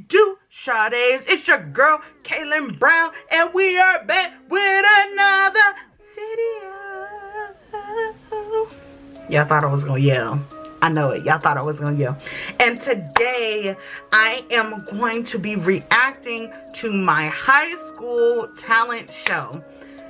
do, shawdies? It's your girl, Kaylin Brown, and we are back with another video. Y'all thought I was gonna yell. I know it. Y'all thought I was gonna yell. And today, I am going to be reacting to my high school talent show.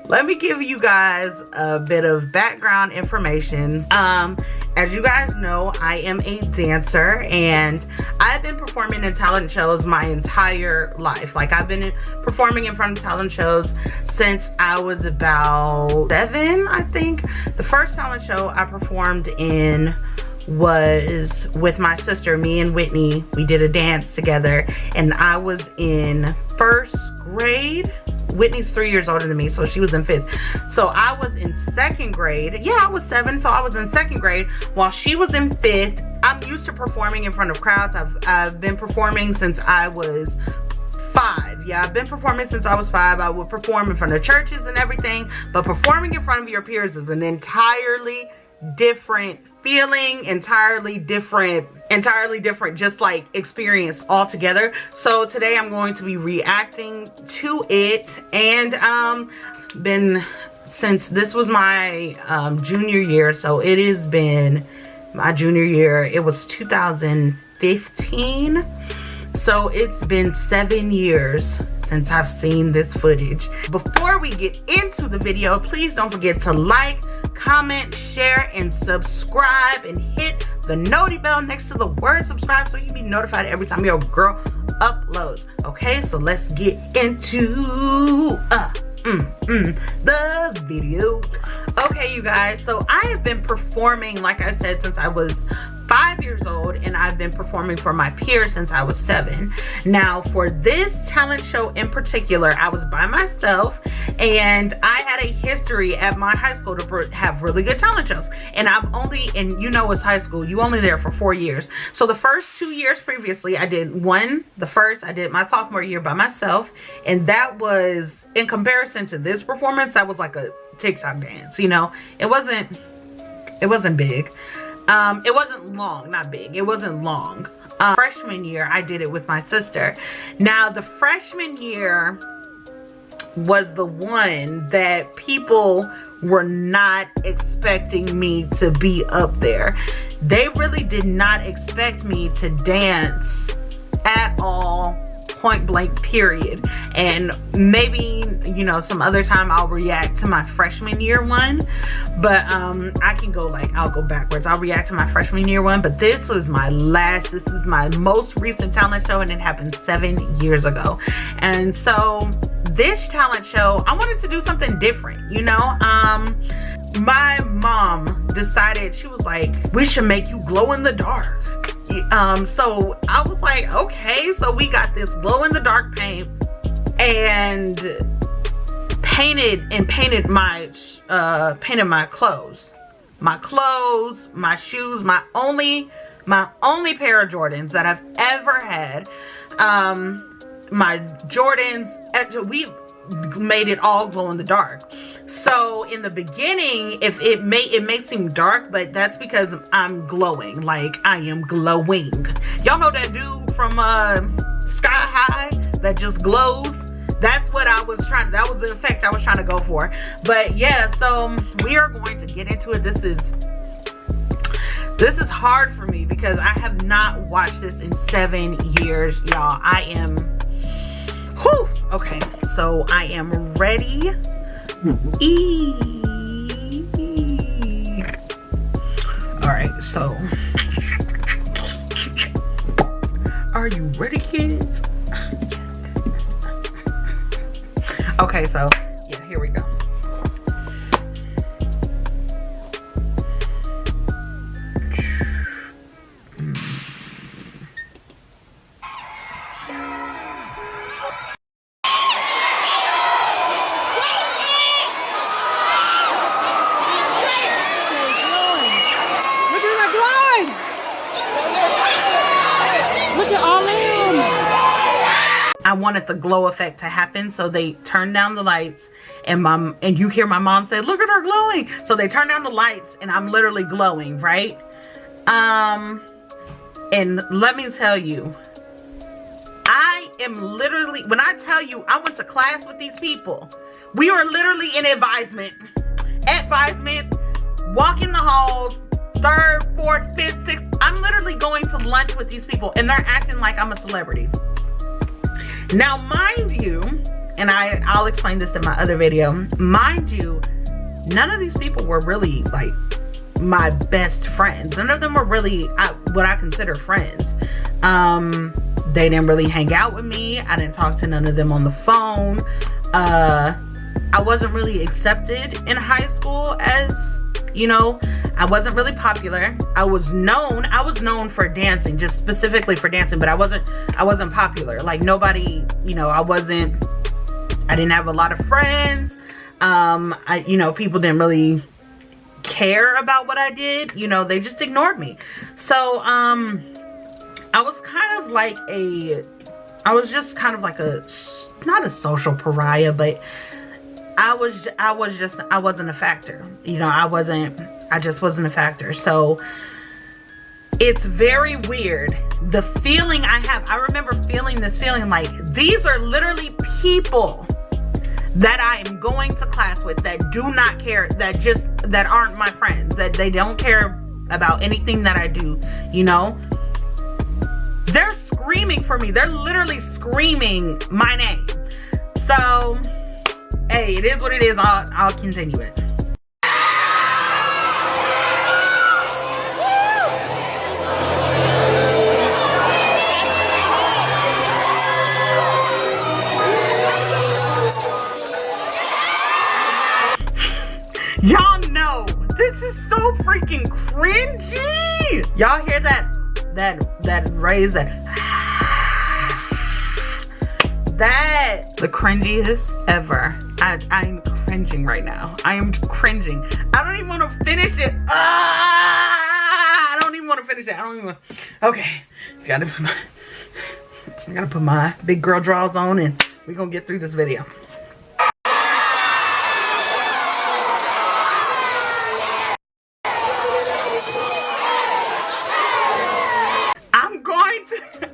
Let me give you guys a bit of background information. As you guys know, I am a dancer and I've been performing in talent shows my entire life. Like, I've been performing in front of talent shows since I was about 7, I think. The first talent show I performed in was with my sister, me and Whitney. We did a dance together and I was in 1st grade. Whitney's 3 years older than me, so she was in 5th. So I was in 2nd grade. Yeah, I was 7, so I was in 2nd grade while she was in 5th. I'm used to performing in front of crowds. I've been performing since I was 5. Yeah, I've been performing since I was 5. I would perform in front of churches and everything, but performing in front of your peers is an entirely different feeling, entirely different just like experience altogether. So today I'm going to be reacting to it, and since this was my junior year, so it has been my junior year. It was 2015, so it's been 7 years since I've seen this footage. Before we get into the video, please don't forget to like, comment, share, and subscribe, and hit the noti bell next to the word subscribe so you be notified every time your girl uploads. Okay, so let's get into the video. Okay, you guys, so I have been performing, like I said, since I was 5 years old, and I've been performing for my peers since I was 7. Now, for this talent show in particular, I was by myself, and I had a history at my high school to have really good talent shows. And and you know, it's high school, you only there for 4 years. So the first 2 years previously, I did I did my sophomore year by myself, and that was, in comparison to this performance, that was like a TikTok dance, you know. It wasn't big. It wasn't long, not big. It wasn't long. Freshman year, I did it with my sister. Now, the freshman year was the one that people were not expecting me to be up there. They really did not expect me to dance at all, point blank, period. And maybe, you know, some other time I'll react to my freshman year one, but I can go, like, I'll go backwards. I'll react to my freshman year one, but this is my most recent talent show, and it happened 7 years ago. And so this talent show, I wanted to do something different, you know. My mom decided, she was like, we should make you glow in the dark. So I was like, okay. So we got this glow in the dark paint and painted my clothes, my shoes, my only pair of Jordans that I've ever had. My Jordans, we made it all glow in the dark. So in the beginning, if it may seem dark, but that's because I'm glowing. Like, I am glowing. Y'all know that dude from Sky High that just glows? That's what that was the effect I was trying to go for. But yeah, so we are going to get into it. This is hard for me because I have not watched this in 7 years, y'all. Okay, so I am ready. All right, so are you ready, kids? Okay, so yeah, here we go. I wanted the glow effect to happen, so they turned down the lights, and you hear my mom say, look at her glowing. So they turn down the lights and I'm literally glowing, right? And let me tell you, I am literally, when I tell you I went to class with these people, we were literally in advisement, walking the halls, 3rd, 4th, 5th, 6th. I'm literally going to lunch with these people and they're acting like I'm a celebrity. Now, mind you, and I'll explain this in my other video, mind you, none of these people were really like my best friends. None of them were really what I consider friends. They didn't really hang out with me. I didn't talk to none of them on the phone. I wasn't really accepted in high school as, you know, I wasn't really popular. I was known for dancing, just specifically for dancing, but I wasn't popular. Like nobody, you know, I didn't have a lot of friends. You know, people didn't really care about what I did. You know, they just ignored me. So, I was just kind of like not a social pariah, but I wasn't a factor. You know, I just wasn't a factor. So it's very weird. The feeling I have, I remember feeling this feeling like these are literally people that I am going to class with that do not care, that aren't my friends, that they don't care about anything that I do, you know? They're screaming for me. They're literally screaming my name. So, hey, it is what it is. I'll continue it. Y'all know this is so freaking cringy. Y'all hear that raise, the cringiest ever. I'm cringing right now. I am cringing. I don't even want to finish it. I don't even want to finish it. Okay, I gotta put my big girl drawers on and we're gonna get through this video.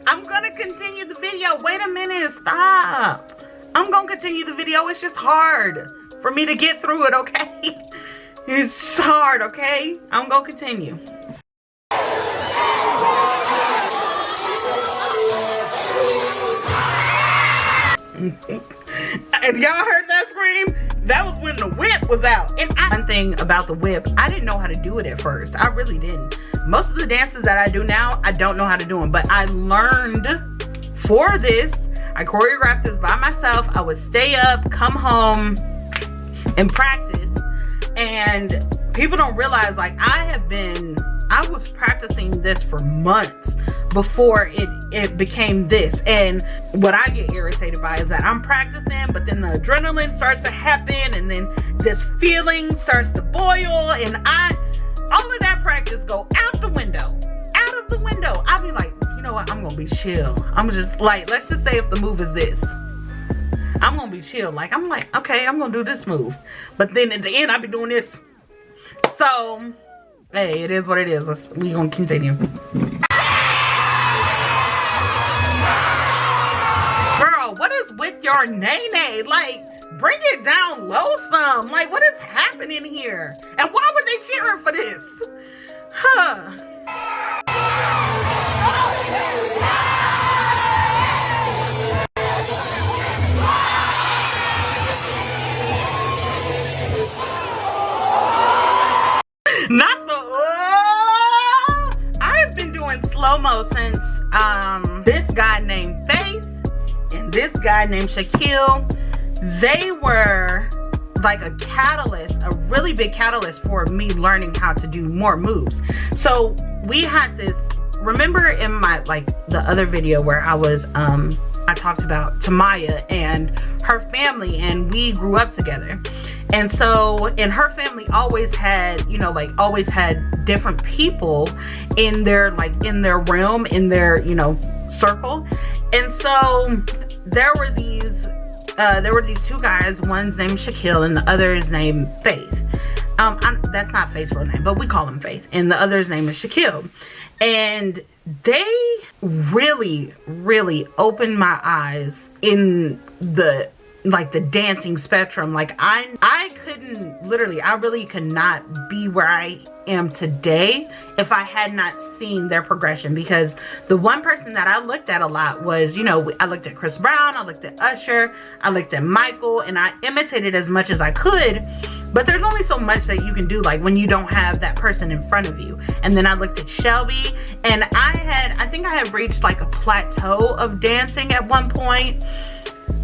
I'm gonna continue the video. Wait a minute, stop. I'm gonna continue the video. It's just hard for me to get through it, okay? It's hard, okay? I'm gonna continue. And y'all heard that scream? That was when the whip was out. And one thing about the whip, I didn't know how to do it at first. I really didn't. Most of the dances that I do now, I don't know how to do them. But I learned for this. I choreographed this by myself. I would stay up, come home, and practice. And people don't realize, like, I was practicing this for months before it became this. And what I get irritated by is that I'm practicing, but then the adrenaline starts to happen, and then this feeling starts to boil, and all of that practice go out the window. Out of the window. I'll be like, you know what, I'm gonna be chill. I'm just like, let's just say if the move is this, I'm gonna be chill. Like, I'm like, okay, I'm gonna do this move, but then at the end I'll be doing this. So hey, it is what it is. We're gonna continue. Girl, what is with your nay-nay? Like, bring it down low some. Like, what is happening here? And why were they cheering for this? Huh. Not the I've been doing slow-mo since this guy named Faith and this guy named Shaquille. They were like a catalyst, a really big catalyst for me learning how to do more moves. So we had this, remember in my, like, the other video where I was I talked about Tamaya and her family, and we grew up together. And so, and her family always had, you know, like, always had different people in their, like, in their realm, in their, you know, circle. And so there were these two guys. One's named Shaquille and the other is named Faith. That's not Faith's real name, but we call him Faith. And the other's name is Shaquille. And they really, really opened my eyes in the dancing spectrum. Like I couldn't, literally, I really could not be where I am today if I had not seen their progression. Because the one person that I looked at a lot was, you know, I looked at Chris Brown, I looked at Usher, I looked at Michael, and I imitated as much as I could. But there's only so much that you can do, like, when you don't have that person in front of you. And then I looked at Shelby, and I think I had reached like a plateau of dancing at one point.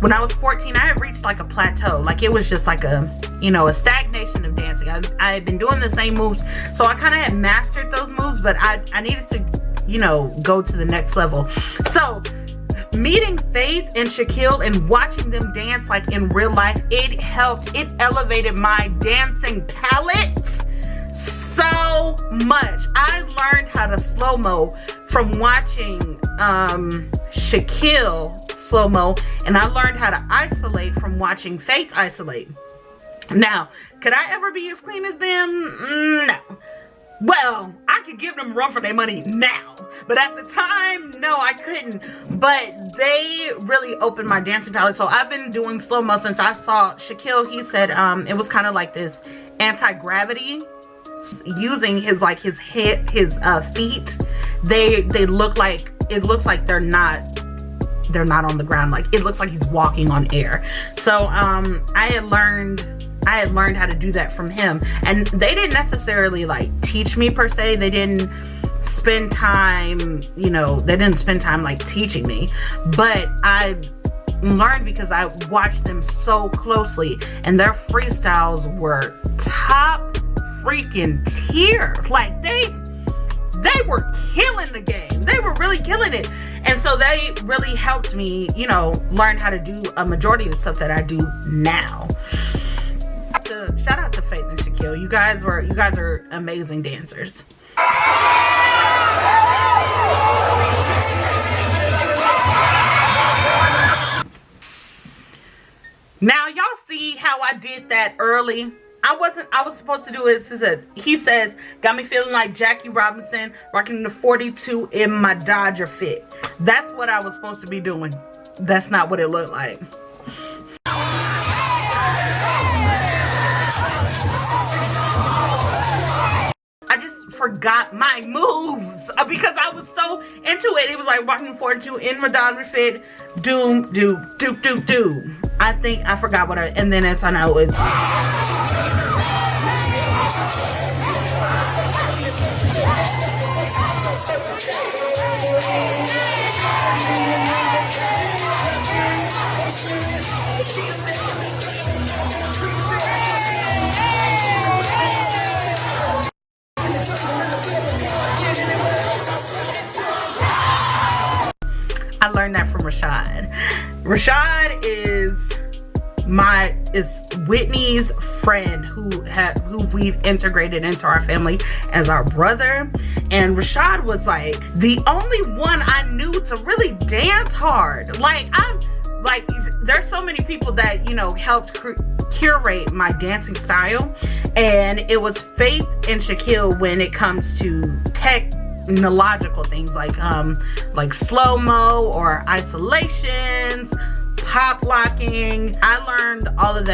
When I was 14, I had reached like a plateau. Like, it was just like a, you know, a stagnation of dancing. I had been doing the same moves, so I kind of had mastered those moves, but I needed to, you know, go to the next level. So meeting Faith and Shaquille and watching them dance like in real life, it helped. It elevated my dancing palette so much. I learned how to slow-mo from watching Shaquille slow-mo, and I learned how to isolate from watching Faith isolate. Now, could I ever be as clean as them? No. Well, I could give them run for their money now, but at the time, no, I couldn't. But they really opened my dancing palette. So I've been doing slow-mo since I saw Shaquille. He said it was kind of like this anti-gravity, using his head, his feet. They look like, it looks like they're not on the ground. Like, it looks like he's walking on air. So I had learned how to do that from him, and they didn't necessarily like teach me per se. They didn't spend time, you know, like teaching me, but I learned because I watched them so closely, and their freestyles were top freaking tier. Like, they were killing the game. They were really killing it. And so they really helped me, you know, learn how to do a majority of the stuff that I do now. Shout out to Faith and Shaquille. You guys are amazing dancers. Now y'all see how I did that early? I was supposed to do it. He says, got me feeling like Jackie Robinson, rocking the 42 in my Dodger fit. That's what I was supposed to be doing. That's not what it looked like. I just forgot my moves because I was so into it. It was like walking 42 in my Dodger fit, doom, doom, doop, doop, doom. I think I forgot what and then it's on out. I learned that from Rashad. Rashad is Whitney's friend who we've integrated into our family as our brother. And Rashad was like the only one I knew to really dance hard. There's so many people that, you know, helped curate my dancing style, and it was Faith and Shaquille when it comes to technological things like slow-mo or isolations, pop locking. I learned all of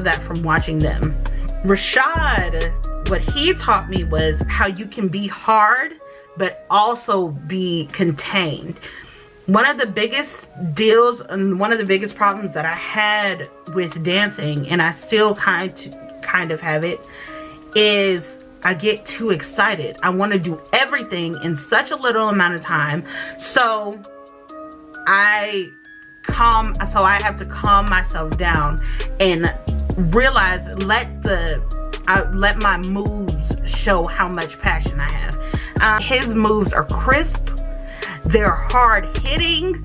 that from watching them. Rashad, what he taught me was how you can be hard but also be contained. One of the biggest deals and one of the biggest problems that I had with dancing, and I still kind of have it, is I get too excited. I want to do everything in such a little amount of time. So I have to calm myself down and realize, let my moves show how much passion I have. His moves are crisp. They're hard hitting.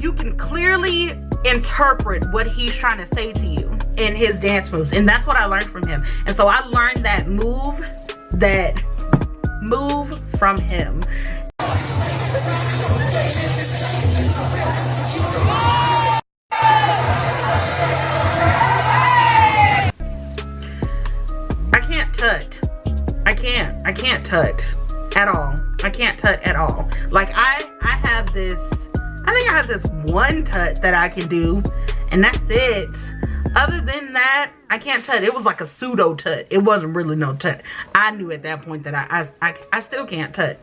You can clearly interpret what he's trying to say to you in his dance moves, and that's what I learned from him. And so I learned that move from him. I can't tut at all. I can't tut at all. Like I have this, I think I have this one tut that I can do, and that's it. Other than that, I can't tut. It was like a pseudo tut. It wasn't really no tut. I knew at that point that I still can't tut.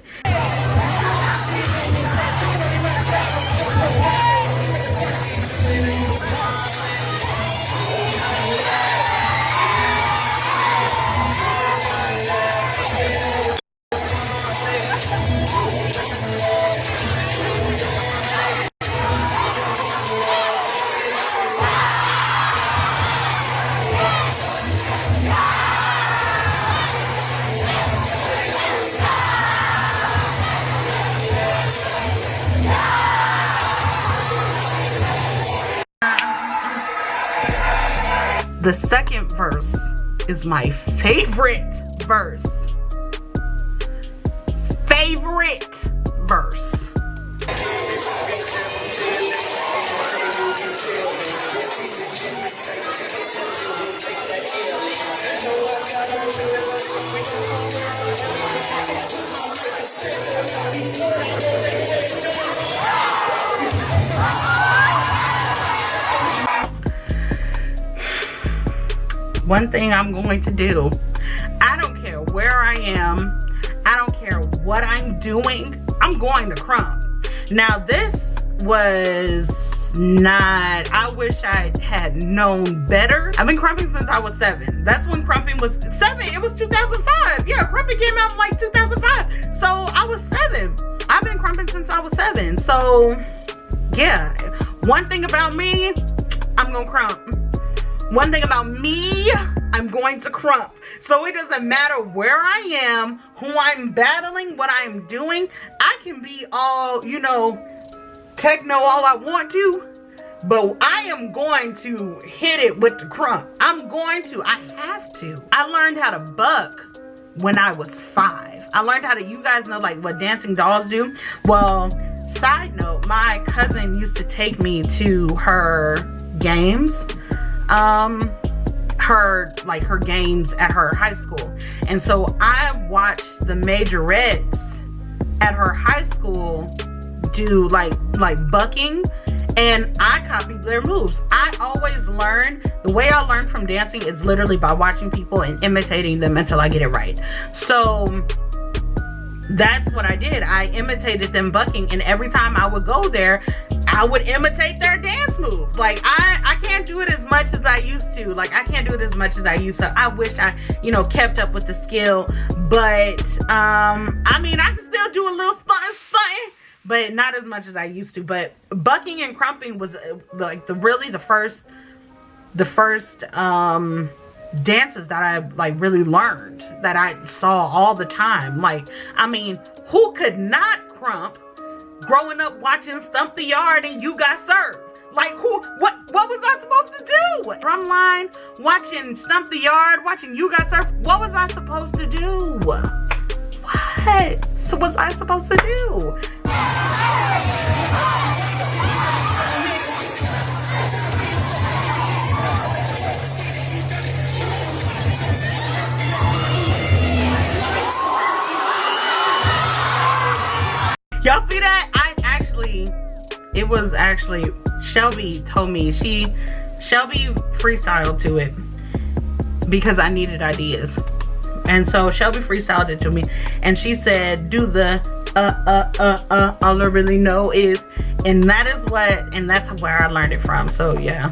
The second verse is my favorite verse. Favorite verse. One thing I'm going to do, I don't care where I am, I don't care what I'm doing, I'm going to crump. Now this was not, I wish I had known better. I've been crumping since I was 7. That's when crumping was 7. It was 2005. Yeah, crumping came out in like 2005. So I was 7. I've been crumping since I was 7. So yeah, one thing about me, I'm gonna crump. One thing about me, I'm going to crump. So it doesn't matter where I am, who I'm battling, what I'm doing. I can be all, you know, techno all I want to, but I am going to hit it with the crump. I have to. I learned how to buck when I was 5. I learned how to, you guys know like what dancing dolls do? Well, side note, my cousin used to take me to her games. Her games at her high school, and so I watched the majorettes at her high school do like bucking, and I copied their moves. I always learn, the way I learn from dancing is literally by watching people and imitating them until I get it right. So that's what I did. I imitated them bucking, and every time I would go there, I would imitate their dance moves. Like I can't do it as much as I used to. I wish I, you know, kept up with the skill, but I mean, I can still do a little something, but not as much as I used to. But bucking and crumping was like the first dances that I like really learned, that I saw all the time. Like, I mean, who could not crump growing up watching Stump the Yard and You Got Served? Like, what was I supposed to do? Drumline, watching Stump the Yard, watching You Got Served. What was I supposed to do? What was I supposed to do? Y'all see that? It was actually, Shelby told me, Shelby freestyled to it because I needed ideas. And so Shelby freestyled it to me, and she said, do the all I really know is, and that's where I learned it from. So yeah.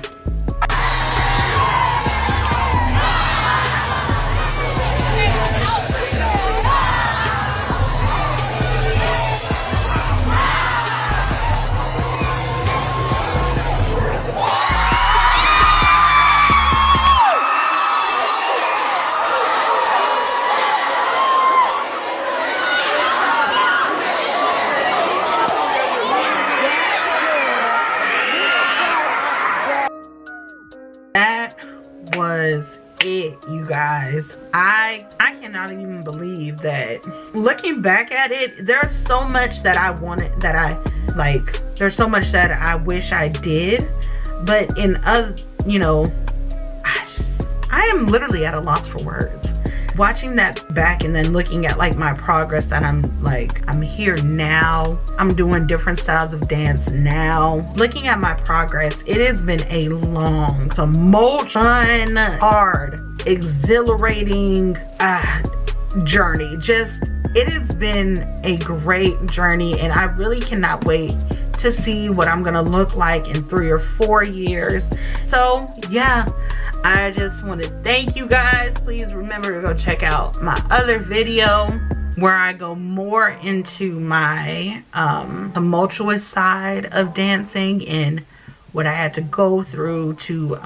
Was it, you guys. I cannot even believe that. Looking back at it, there's so much that I wanted, that I like, there's so much that I wish I did, but in other, you know, I am literally at a loss for words. watching that back and then looking at like my progress, that I'm here now, I'm doing different styles of dance now. Looking at my progress, it has been a long, tumultuous, fun, hard, exhilarating journey. It has been a great journey, and I really cannot wait to see what I'm gonna look like in 3 or 4 years. So yeah, I just want to thank you guys. Please remember to go check out my other video where I go more into my tumultuous side of dancing and what I had to go through to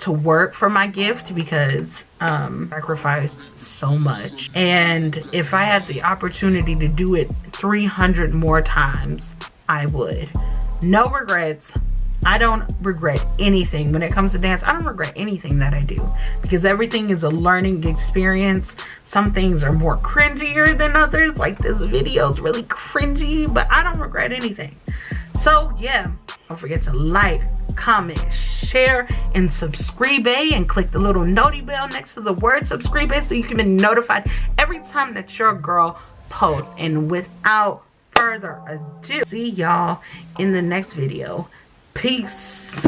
work for my gift, because sacrificed so much. And if I had the opportunity to do it 300 more times, I would. No regrets. I don't regret anything when it comes to dance. I don't regret anything that I do, because everything is a learning experience. Some things are more cringier than others, like this video is really cringy, but I don't regret anything. So yeah, don't forget to like, comment, share, and subscribe, and click the little noti bell next to the word subscribe so you can be notified every time that your girl posts. And without further ado, see y'all in the next video. Peace.